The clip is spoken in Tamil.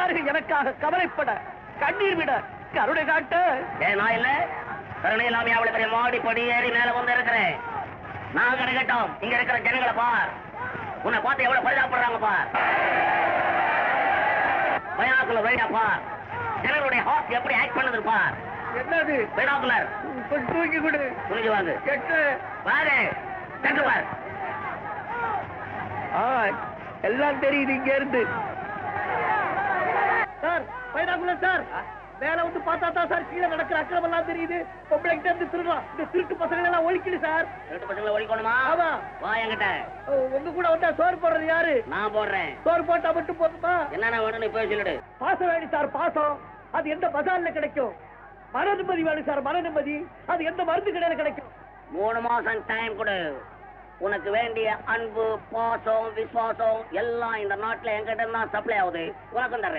எல்லாரும் எனக்காக கவலைப்பட, கண்ணீர் விட, கருணை காட்ட. நான் இல்ல கருணை இல்லாம அவ்வளவு பெரிய மாடி படி ஏறி மேல வந்து இருக்கிறேன். நான் கிடைக்கட்டும், இங்க இருக்கிற ஜனங்களை பார். உன்னை பார்த்து எவ்வளவு பரிதாபப்படுறாங்க பார். பைனாக்குலர் வைடா பார். ஜனங்களுடைய ஹார்ட் எப்படி ஆக்ட் பண்ணது பார். என்னது பைனாக்குலர் தூக்கி கொடு. புரிஞ்சு வாங்க. கெட்டு பாரு சென்று பார். எல்லாம் தெரியுது இங்க இருந்து. சார் பைனாக்குலர் சார், மேல வந்து பார்த்தா தான் சார் கீழே நடக்கிற அக்கிரமம் எல்லாம் தெரியுது. பொம்பளைகிட்ட இருந்து திருடுறான். இந்த திருட்டு பசங்களை எல்லாம் ஒழிக்கல சார். திருட்டு பசங்களை ஒழிக்கணுமா? ஆமா. வா என்கிட்ட. உங்க கூட வந்தா சோறு போடுறது யாரு? நான் போடுறேன். சோறு போட்டா மட்டும் போதுமா? என்னென்ன வேணும் நீ போய் சொல்லிடு. பாசம் வேணும் சார், பாசம். அது எந்த பஜார்ல கிடைக்கும்? மன நிம்மதி வேணும் சார், மன நிம்மதி. அது எந்த மருந்து கடையில கிடைக்கும்? 3 மாசம் டைம் கொடு. உனக்கு வேண்டிய அன்பு, பாசம், விசுவாசம் எல்லாம் இந்த நாட்டுல என்கிட்ட தான் சப்ளை ஆகுது. உனக்கும் தர்றேன்.